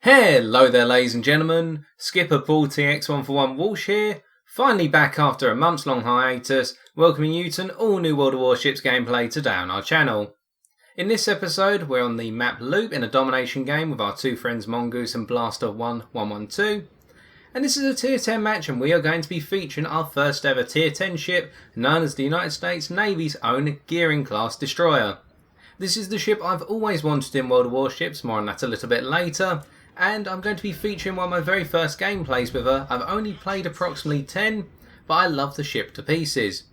Hello there ladies and gentlemen, Skipper Paul Tier X 141 Walsh here, finally back after a months long hiatus, welcoming you to an all new World of Warships gameplay today on our channel. In this episode we're on the map Loop in a domination game with our two friends Mongoose and Blaster 1112, and this is a Tier 10 match and we are going to be featuring our first ever Tier 10 ship known as the United States Navy's own Gearing class destroyer. This is the ship I've always wanted in World of Warships, more on that a little bit later. And I'm going to be featuring one of my very first gameplays with her. I've only played approximately 10, but I love the ship to pieces.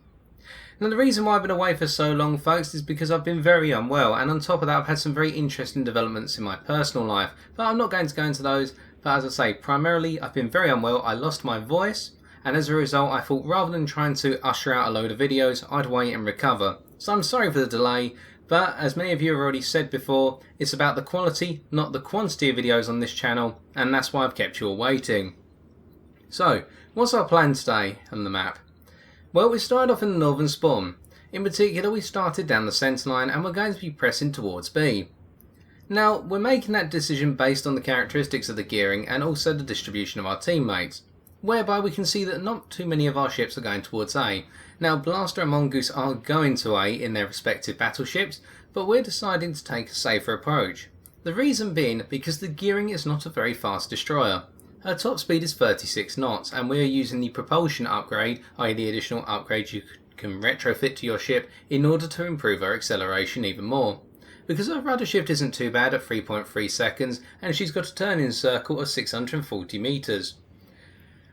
Now the reason why I've been away for so long, folks, is because I've been very unwell, and on top of that I've had some very interesting developments in my personal life, but I'm not going to go into those. But as I say, primarily I've been very unwell. I lost my voice, and as a result I thought rather than trying to usher out a load of videos, I'd wait and recover. So I'm sorry for the delay. But as many of you have already said before, it's about the quality, not the quantity of videos on this channel, and that's why I've kept you all waiting. So, what's our plan today on the map? Well, we started off in the northern spawn. In particular, we started down the centre line and we're going to be pressing towards B. Now, we're making that decision based on the characteristics of the gearing and also the distribution of our teammates, whereby we can see that not too many of our ships are going towards A. Now Blaster and Mongoose are going to A in their respective battleships, but we're deciding to take a safer approach. The reason being because the gearing is not a very fast destroyer. Her top speed is 36 knots and we are using the propulsion upgrade, i.e. the additional upgrade you can retrofit to your ship in order to improve her acceleration even more. Because her rudder shift isn't too bad at 3.3 seconds and she's got a turning circle of 640 meters.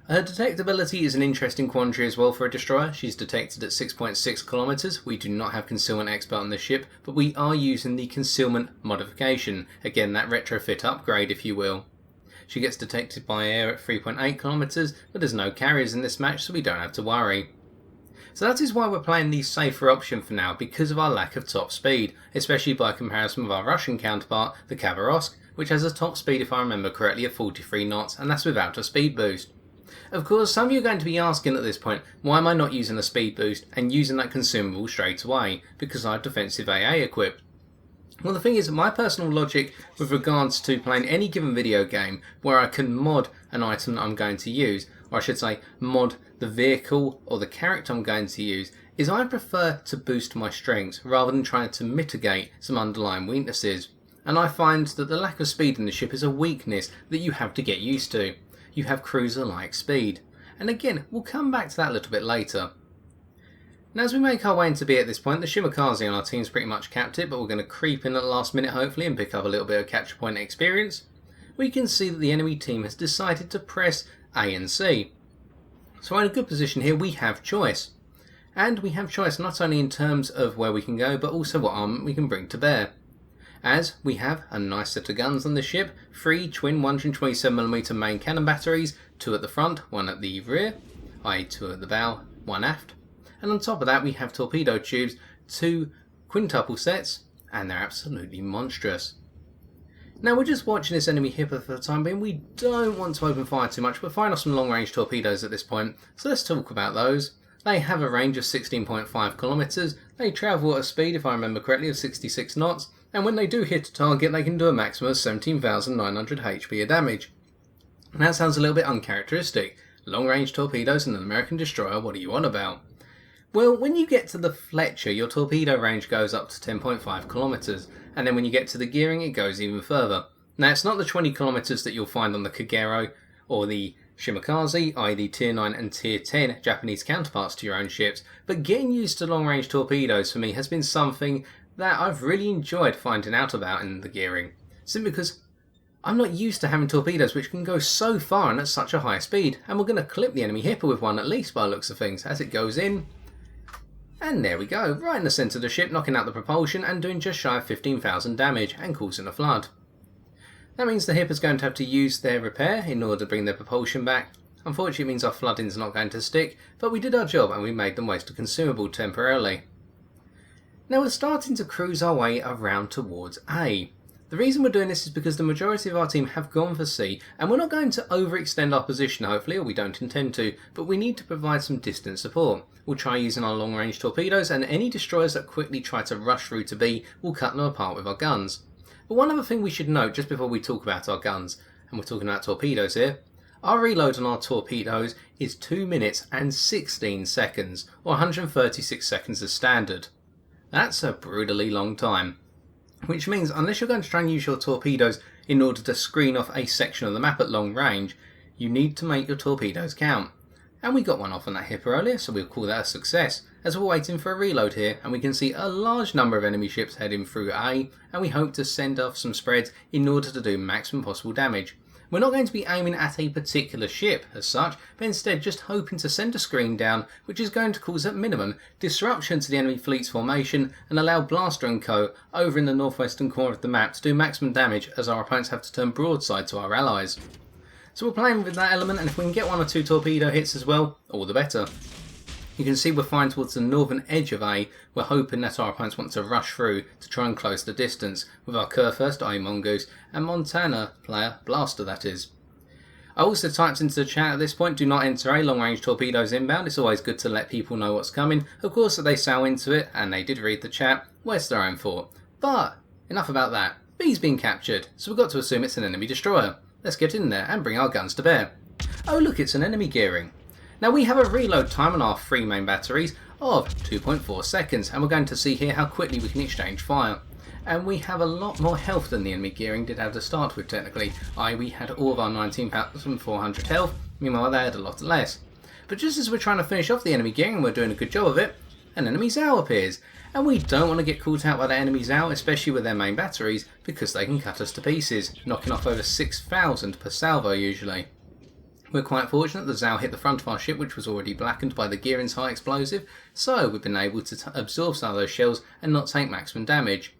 Her detectability is an interesting quandary as well for a destroyer. She's detected at 6.6 kilometers. We do not have concealment expert on this ship, but we are using the concealment modification. Again, that retrofit upgrade if you will. She gets detected by air at 3.8 kilometers, but there's no carriers in this match so we don't have to worry. So that is why we're playing the safer option for now, because of our lack of top speed, especially by comparison with our Russian counterpart, the Khabarovsk, which has a top speed if I remember correctly of 43 knots, and that's without a speed boost. Of course, some of you are going to be asking at this point, why am I not using a speed boost and using that consumable straight away? Because I have defensive AA equipped. Well, the thing is, my personal logic with regards to playing any given video game where I can mod an item that I'm going to use, or I should say mod the vehicle or the character I'm going to use, is I prefer to boost my strengths rather than trying to mitigate some underlying weaknesses. And I find that the lack of speed in the ship is a weakness that you have to get used to. You have cruiser-like speed. And again, we'll come back to that a little bit later. Now as we make our way into B at this point, the Shimakaze on our team's pretty much capped it, but we're going to creep in at the last minute hopefully and pick up a little bit of capture point experience. We can see that the enemy team has decided to press A and C. So we're in a good position here, we have choice. And we have choice not only in terms of where we can go, but also what armament we can bring to bear. As we have a nice set of guns on the ship, 3 twin 127mm main cannon batteries, 2 at the front, 1 at the rear, i.e. 2 at the bow, 1 aft. And on top of that we have torpedo tubes, 2 quintuple sets, and they're absolutely monstrous. Now we're just watching this enemy hipper for the time being. We don't want to open fire too much, but firing off some long range torpedoes at this point, so let's talk about those. They have a range of 16.5 kilometers, they travel at a speed, if I remember correctly, of 66 knots, and when they do hit a target they can do a maximum of 17,900 HP of damage. And that sounds a little bit uncharacteristic. Long range torpedoes in an American destroyer, what are you on about? Well, when you get to the Fletcher, your torpedo range goes up to 10.5 kilometers, and then when you get to the gearing it goes even further. Now it's not the 20 kilometers that you'll find on the Kagero or the Shimakaze, i.e. the Tier 9 and Tier 10 Japanese counterparts to your own ships, but getting used to long range torpedoes for me has been something that I've really enjoyed finding out about in the gearing, simply because I'm not used to having torpedoes which can go so far and at such a high speed, and we're going to clip the enemy hipper with one at least by the looks of things as it goes in. And there we go, right in the centre of the ship, knocking out the propulsion and doing just shy of 15,000 damage and causing a flood. That means the hipper's going to have to use their repair in order to bring their propulsion back. Unfortunately it means our flooding's not going to stick, but we did our job and we made them waste a consumable temporarily. Now we're starting to cruise our way around towards A. The reason we're doing this is because the majority of our team have gone for C, and we're not going to overextend our position hopefully, or we don't intend to, but we need to provide some distant support. We'll try using our long range torpedoes, and any destroyers that quickly try to rush through to B, we'll cut them apart with our guns. But one other thing we should note just before we talk about our guns, and we're talking about torpedoes here, our reload on our torpedoes is 2 minutes and 16 seconds, or 136 seconds as standard. That's a brutally long time. Which means unless you're going to try and use your torpedoes in order to screen off a section of the map at long range, you need to make your torpedoes count. And we got one off on that hipper earlier, so we'll call that a success, as we're waiting for a reload here, and we can see a large number of enemy ships heading through A, and we hope to send off some spreads in order to do maximum possible damage. We're not going to be aiming at a particular ship as such, but instead just hoping to send a screen down, which is going to cause at minimum disruption to the enemy fleet's formation and allow Blaster & Co. over in the northwestern corner of the map to do maximum damage as our opponents have to turn broadside to our allies. So we're playing with that element, and if we can get 1 or 2 torpedo hits as well, all the better. You can see we're flying towards the northern edge of A. We're hoping that our opponents want to rush through to try and close the distance with our Kurfürst, i.e. Mongoose, and Montana player, Blaster that is. I also typed into the chat at this point, do not enter A, long range torpedoes inbound. It's always good to let people know what's coming. Of course they sail into it, and they did read the chat, well it's their own fault. But enough about that. B's been captured, so we've got to assume it's an enemy destroyer. Let's get in there and bring our guns to bear. Oh look, it's an enemy gearing. Now we have a reload time on our 3 main batteries of 2.4 seconds, and we're going to see here how quickly we can exchange fire. And we have a lot more health than the enemy gearing did have to start with technically, i.e. we had all of our 19,400 health, meanwhile they had a lot less. But just as we're trying to finish off the enemy gearing and we're doing a good job of it, an enemy ZOW appears. And we don't want to get caught out by the enemy ZOW, especially with their main batteries, because they can cut us to pieces, knocking off over 6,000 per salvo usually. We're quite fortunate the ZOW hit the front of our ship, which was already blackened by the gearing's high explosive, so we've been able to absorb some of those shells and not take maximum damage.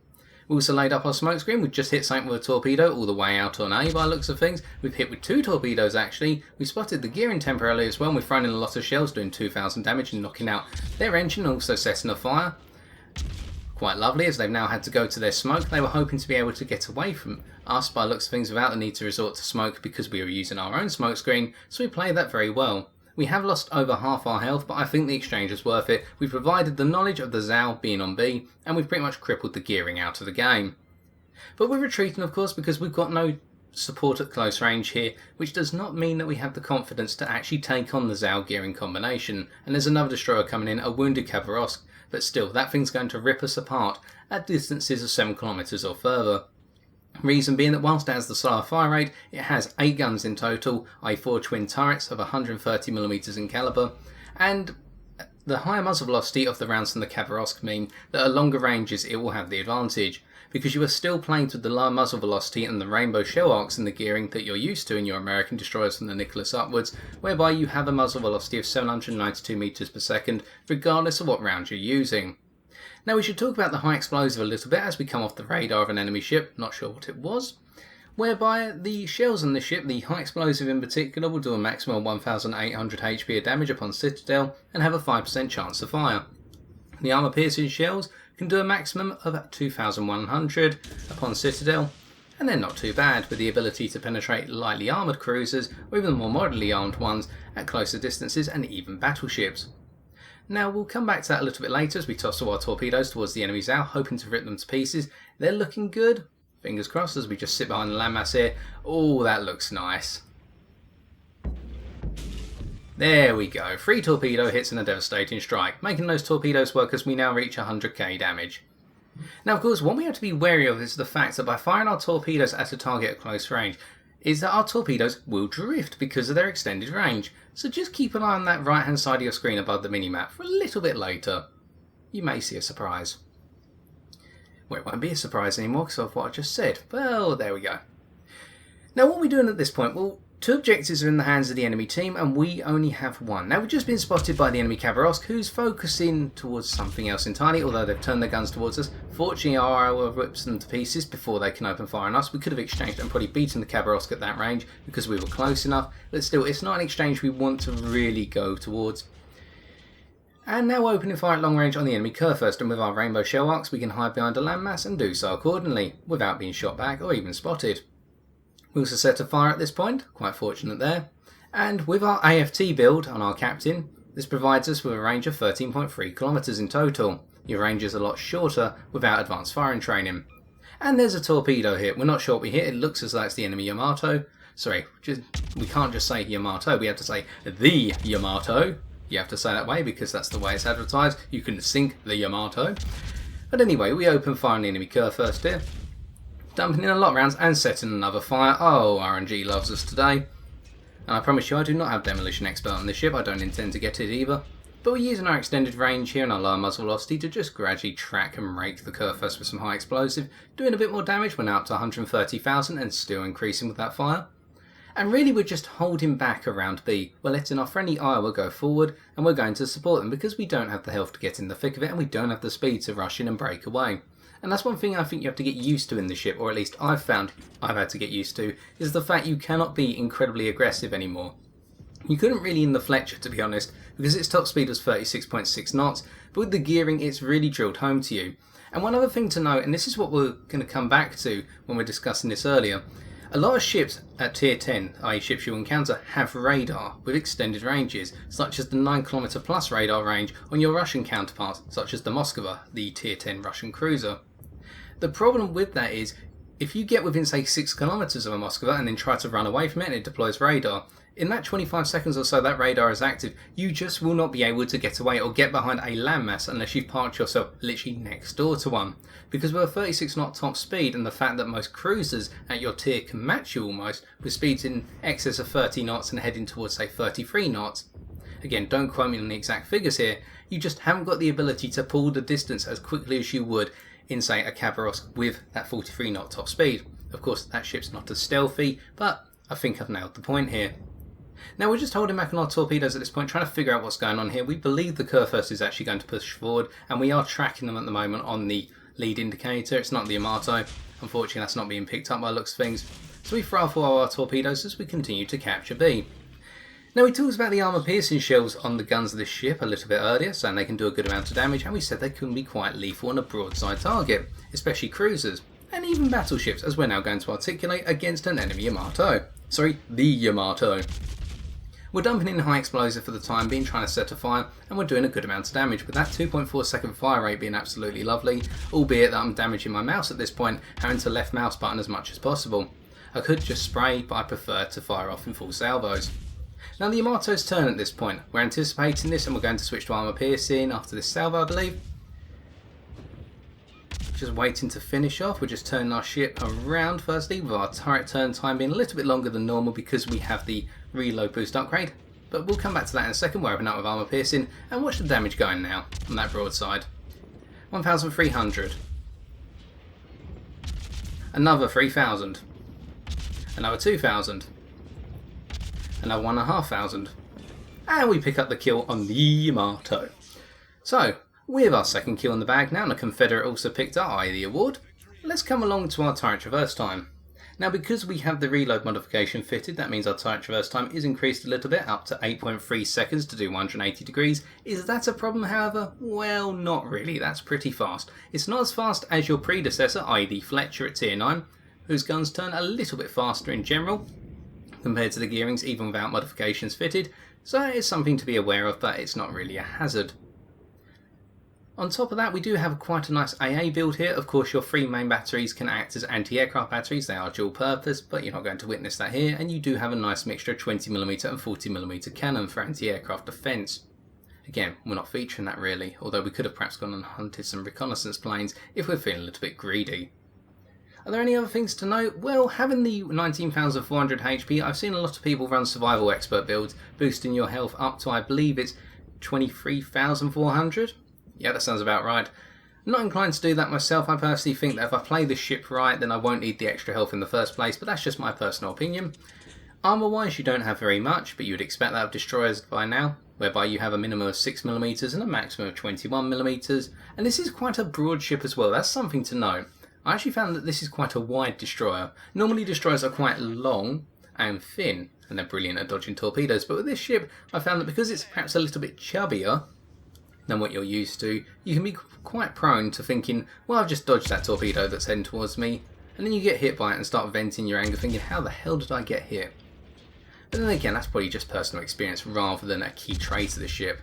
We also laid up our smoke screen. We've just hit something with a torpedo all the way out on A by looks of things. We've hit with 2 torpedoes actually. We spotted the gearing temporarily as well, and we've thrown in a lot of shells doing 2,000 damage and knocking out their engine and also setting a fire. Quite lovely, as they've now had to go to their smoke. They were hoping to be able to get away from us by looks of things without the need to resort to smoke because we were using our own smoke screen, so we played that very well. We have lost over half our health, but I think the exchange is worth it. We've provided the knowledge of the ZOW being on B, and we've pretty much crippled the gearing out of the game. But we're retreating of course because we've got no support at close range here, which does not mean that we have the confidence to actually take on the ZOW gearing combination. And there's another destroyer coming in, a wounded Khabarovsk, but still that thing's going to rip us apart at distances of 7 kilometers or further. Reason being that whilst it has the slower fire rate, it has 8 guns in total, i.e. 4 twin turrets of 130mm in calibre, and the higher muzzle velocity of the rounds from the Khabarovsk mean that at longer ranges it will have the advantage, because you are still playing with the lower muzzle velocity and the rainbow shell arcs in the gearing that you're used to in your American destroyers from the Nicholas upwards, whereby you have a muzzle velocity of 792 meters per second regardless of what round you're using. Now we should talk about the high explosive a little bit as we come off the radar of an enemy ship, not sure what it was, whereby the shells on the ship, the high explosive in particular, will do a maximum of 1800 HP of damage upon citadel and have a 5% chance to fire. The armour piercing shells can do a maximum of 2100 upon citadel, and they're not too bad with the ability to penetrate lightly armoured cruisers or even more moderately armed ones at closer distances and even battleships. Now we'll come back to that a little bit later as we toss all our torpedoes towards the enemy ZOW, hoping to rip them to pieces. They're looking good, fingers crossed, as we just sit behind the landmass here. Oh, that looks nice. There we go, 3 torpedo hits and a devastating strike, making those torpedoes work as we now reach 100k damage. Now of course what we have to be wary of is the fact that by firing our torpedoes at a target at close range, is that our torpedoes will drift because of their extended range. So just keep an eye on that right hand side of your screen above the minimap for a little bit later. You may see a surprise. Well, it won't be a surprise anymore because of what I just said. Well, there we go. Now what are we doing at this point? Well, 2 objectives are in the hands of the enemy team and we only have 1. Now we've just been spotted by the enemy Khabarovsk, who's focusing towards something else entirely, although they've turned their guns towards us. Fortunately our arrow whips them to pieces before they can open fire on us. We could have exchanged and probably beaten the Khabarovsk at that range because we were close enough, but still it's not an exchange we want to really go towards. And now we're opening fire at long range on the enemy Kurfürst, and with our rainbow shell arcs we can hide behind a landmass and do so accordingly, without being shot back or even spotted. We also set a fire at this point, quite fortunate there, and with our AFT build on our captain, this provides us with a range of 13.3 kilometers in total. Your range is a lot shorter without advanced firing training. And there's a torpedo hit. We're not sure what we hit, it looks as though it's the enemy Yamato, Sorry, we can't just say Yamato, we have to say the Yamato. You have to say that way because that's the way it's advertised. You can sink the Yamato. But anyway, we open fire on the enemy curve first here. Dumping in a lot of rounds and setting another fire. Oh, RNG loves us today. And I promise you, I do not have Demolition Expert on this ship. I don't intend to get it either. But we're using our extended range here and our lower muzzle velocity to just gradually track and rake the curve first with some high explosive. Doing a bit more damage. We're now up to 130,000 and still increasing with that fire. And really we're just holding back around B. We're letting our friendly Iowa go forward and we're going to support them because we don't have the health to get in the thick of it and we don't have the speed to rush in and break away. And that's one thing I think you have to get used to in the ship, or at least I've found I've had to get used to, is the fact you cannot be incredibly aggressive anymore. You couldn't really in the Fletcher, to be honest, because its top speed was 36.6 knots, but with the gearing it's really drilled home to you. And one other thing to note, and this is what we're going to come back to when we're discussing this earlier, a lot of ships at Tier 10, i.e. ships you encounter, have radar with extended ranges, such as the 9km plus radar range on your Russian counterparts, such as the Moskva, the Tier 10 Russian cruiser. The problem with that is, if you get within say 6km of a Moskva and then try to run away from it and it deploys radar, in that 25 seconds or so that radar is active, you just will not be able to get away or get behind a landmass unless you've parked yourself literally next door to one. Because with a 36 knot top speed and the fact that most cruisers at your tier can match you almost, with speeds in excess of 30 knots and heading towards say 33 knots, again don't quote me on the exact figures here, you just haven't got the ability to pull the distance as quickly as you would in say a Khabarovsk with that 43 knot top speed. Of course that ship's not as stealthy, but I think I've nailed the point here. Now we're just holding back on our torpedoes at this point, trying to figure out what's going on here. We believe the curve first is actually going to push forward, and we are tracking them at the moment on the lead indicator. It's not the Yamato. Unfortunately that's not being picked up by the looks of things. So we throw off all our torpedoes as we continue to capture B. Now we talked about the armour piercing shells on the guns of this ship a little bit earlier, saying they can do a good amount of damage, and we said they can be quite lethal on a broadside target, especially cruisers, and even battleships, as we're now going to articulate against an enemy Yamato. Sorry, the Yamato. We're dumping in high explosive for the time being, trying to set a fire, and we're doing a good amount of damage, with that 2.4 second fire rate being absolutely lovely, albeit that I'm damaging my mouse at this point, having to left mouse button as much as possible. I could just spray, but I prefer to fire off in full salvos. Now the Yamato's turn at this point. We're anticipating this and we're going to switch to armour piercing after this salvo, I believe. Just waiting to finish off. We're just turning our ship around firstly, with our turret turn time being a little bit longer than normal because we have the reload boost upgrade. But we'll come back to that in a second. We're opening up with armour piercing and watch the damage going now on that broadside. 1,300. Another 3,000. Another 2,000. Another 1,500. And we pick up the kill on the Yamato. So, with our second kill in the bag now, and a Confederate also picked up, i.e. the award, let's come along to our turret traverse time. Now because we have the reload modification fitted, that means our turret traverse time is increased a little bit, up to 8.3 seconds to do 180 degrees. Is that a problem however? Well, not really, that's pretty fast. It's not as fast as your predecessor, i.e. the Fletcher at Tier 9, whose guns turn a little bit faster in general, compared to the gearings even without modifications fitted, so it is something to be aware of, but it's not really a hazard. On top of that, we do have quite a nice AA build here. Of course your 3 main batteries can act as anti-aircraft batteries, they are dual purpose, but you're not going to witness that here, and you do have a nice mixture of 20mm and 40mm cannon for anti-aircraft defence. Again, we're not featuring that really, although we could have perhaps gone and hunted some reconnaissance planes if we're feeling a little bit greedy. Are there any other things to note? Well, having the 19,400 HP, I've seen a lot of people run survival expert builds, boosting your health up to, I believe it's 23,400? Yeah, that sounds about right. I'm not inclined to do that myself. I personally think that if I play the ship right, then I won't need the extra health in the first place, but that's just my personal opinion. Armour-wise, you don't have very much, but you would expect that of destroyers by now, whereby you have a minimum of 6mm and a maximum of 21mm, and this is quite a broad ship as well. That's something to note. I actually found that this is quite a wide destroyer. Normally destroyers are quite long and thin, and they're brilliant at dodging torpedoes, but with this ship I found that because it's perhaps a little bit chubbier than what you're used to, you can be quite prone to thinking, well, I've just dodged that torpedo that's heading towards me, and then you get hit by it and start venting your anger thinking, how the hell did I get hit? But then again, that's probably just personal experience rather than a key trait of the ship.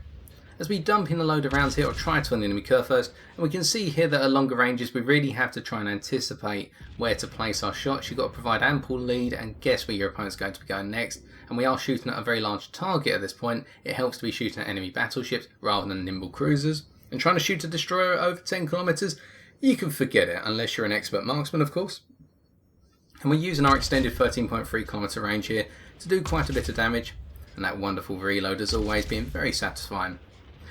as we dump in a load of rounds here or try to on the enemy curve first, and we can see here that at longer ranges we really have to try and anticipate where to place our shots. You've got to provide ample lead and guess where your opponent's going to be going next, and we are shooting at a very large target at this point. It helps to be shooting at enemy battleships rather than nimble cruisers, and trying to shoot a destroyer at over 10 kilometers, you can forget it unless you're an expert marksman, of course. And we're using our extended 13.3 kilometer range here to do quite a bit of damage, and that wonderful reload has always been very satisfying.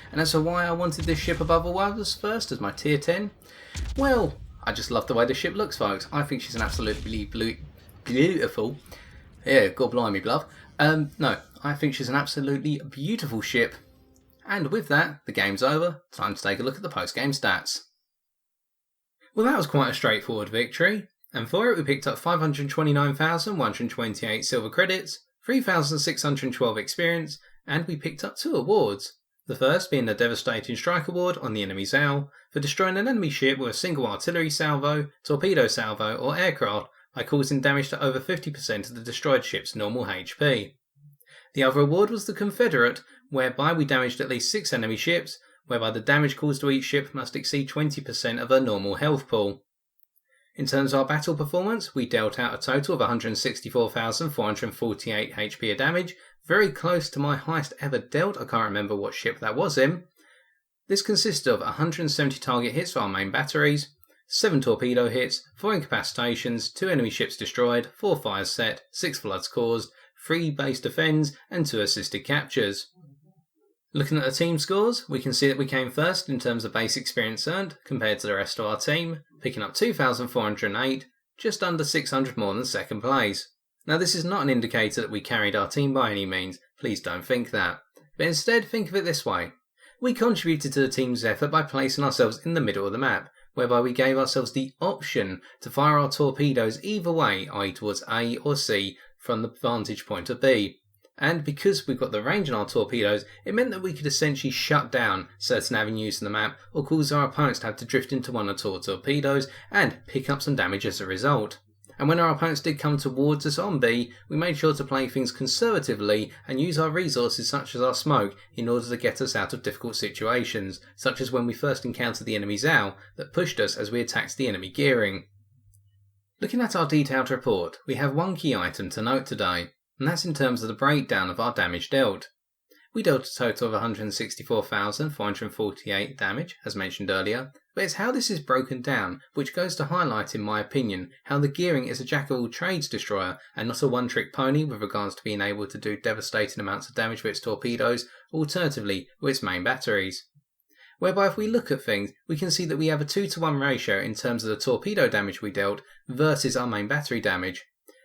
And as for why I wanted this ship above all others first as my tier 10, well, I just love the way the ship looks, folks. I think she's an absolutely beautiful, yeah, God blimey, love. No, I think she's an absolutely beautiful ship. And with that, the game's over. Time to take a look at the post-game stats. Well, that was quite a straightforward victory, and for it we picked up 529,128 silver credits, 3,612 experience, and we picked up 2 awards. The first being the Devastating Strike Award on the enemy's owl for destroying an enemy ship with a single artillery salvo, torpedo salvo, or aircraft by causing damage to over 50% of the destroyed ship's normal HP. The other award was the Confederate, whereby we damaged at least 6 enemy ships, whereby the damage caused to each ship must exceed 20% of her normal health pool. In terms of our battle performance, we dealt out a total of 164,448 HP of damage, very close to my highest ever dealt. I can't remember what ship that was in. This consisted of 170 target hits for our main batteries, 7 torpedo hits, 4 incapacitations, 2 enemy ships destroyed, 4 fires set, 6 floods caused, 3 base defends, and 2 assisted captures. Looking at the team scores, we can see that we came first in terms of base experience earned compared to the rest of our team, picking up 2,408, just under 600 more than second place. Now this is not an indicator that we carried our team by any means, please don't think that. But instead think of it this way. We contributed to the team's effort by placing ourselves in the middle of the map, whereby we gave ourselves the option to fire our torpedoes either way, i.e. towards A or C, from the vantage point of B. And because we've got the range on our torpedoes, it meant that we could essentially shut down certain avenues in the map or cause our opponents to have to drift into one or two torpedoes and pick up some damage as a result. And when our opponents did come towards us on B, we made sure to play things conservatively and use our resources such as our smoke in order to get us out of difficult situations, such as when we first encountered the enemy's owl that pushed us as we attacked the enemy gearing. Looking at our detailed report, we have one key item to note today, and that's in terms of the breakdown of our damage dealt. We dealt a total of 164,448 damage, as mentioned earlier, but it's how this is broken down which goes to highlight, in my opinion, how the gearing is a jack-of-all-trades destroyer and not a one-trick pony with regards to being able to do devastating amounts of damage with its torpedoes, alternatively with its main batteries. Whereby if we look at things, we can see that we have a 2-to-1 ratio in terms of the torpedo damage we dealt versus our main battery damage.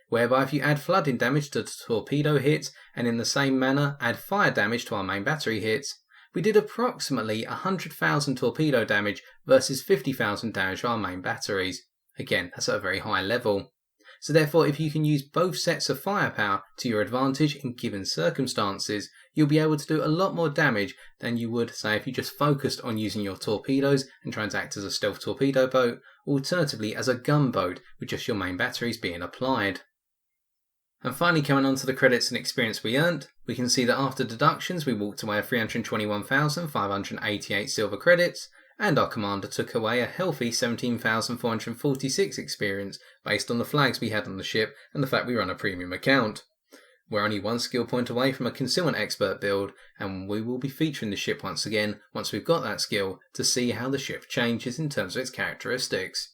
Whereby if you add flooding damage to the torpedo hits and in the same manner add fire damage to our main battery hits, we did approximately 100,000 torpedo damage versus 50,000 damage to our main batteries. Again, that's at a very high level. So therefore, if you can use both sets of firepower to your advantage in given circumstances, you'll be able to do a lot more damage than you would, say, if you just focused on using your torpedoes and trying to act as a stealth torpedo boat, alternatively as a gunboat with just your main batteries being applied. And finally, coming on to the credits and experience we earned, we can see that after deductions we walked away with 321,588 silver credits, and our commander took away a healthy 17,446 experience based on the flags we had on the ship and the fact we run a premium account. We're only 1 skill point away from a concealment expert build, and we will be featuring the ship once again once we've got that skill to see how the ship changes in terms of its characteristics.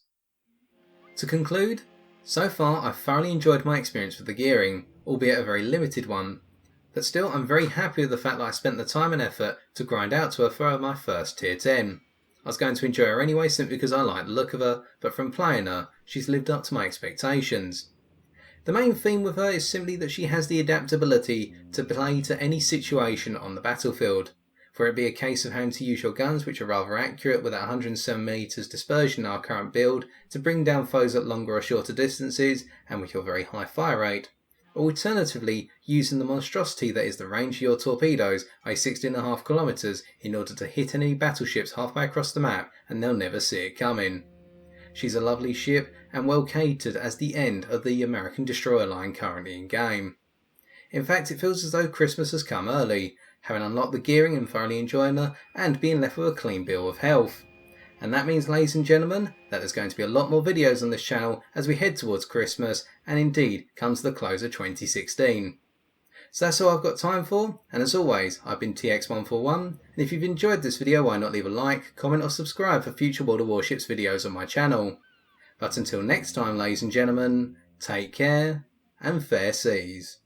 To conclude, so far I've thoroughly enjoyed my experience with the gearing, albeit a very limited one, but still I'm very happy with the fact that I spent the time and effort to grind out to her for my first tier 10. I was going to enjoy her anyway simply because I like the look of her, but from playing her, she's lived up to my expectations. The main theme with her is simply that she has the adaptability to play to any situation on the battlefield, for it be a case of having to use your guns, which are rather accurate with 107mm dispersion in our current build, to bring down foes at longer or shorter distances and with your very high fire rate. Alternatively, using the monstrosity that is the range of your torpedoes, i.e. 16.5 kilometers, in order to hit enemy battleships halfway across the map and they'll never see it coming. She's a lovely ship and well catered as the end of the American destroyer line currently in game. In fact, it feels as though Christmas has come early, having unlocked the gearing and thoroughly enjoying her, and being left with a clean bill of health. And that means, ladies and gentlemen, that there's going to be a lot more videos on this channel as we head towards Christmas and indeed come to the close of 2016. So that's all I've got time for, and as always, I've been TX141, and if you've enjoyed this video, why not leave a like, comment or subscribe for future World of Warships videos on my channel. But until next time, ladies and gentlemen, take care and fair seas.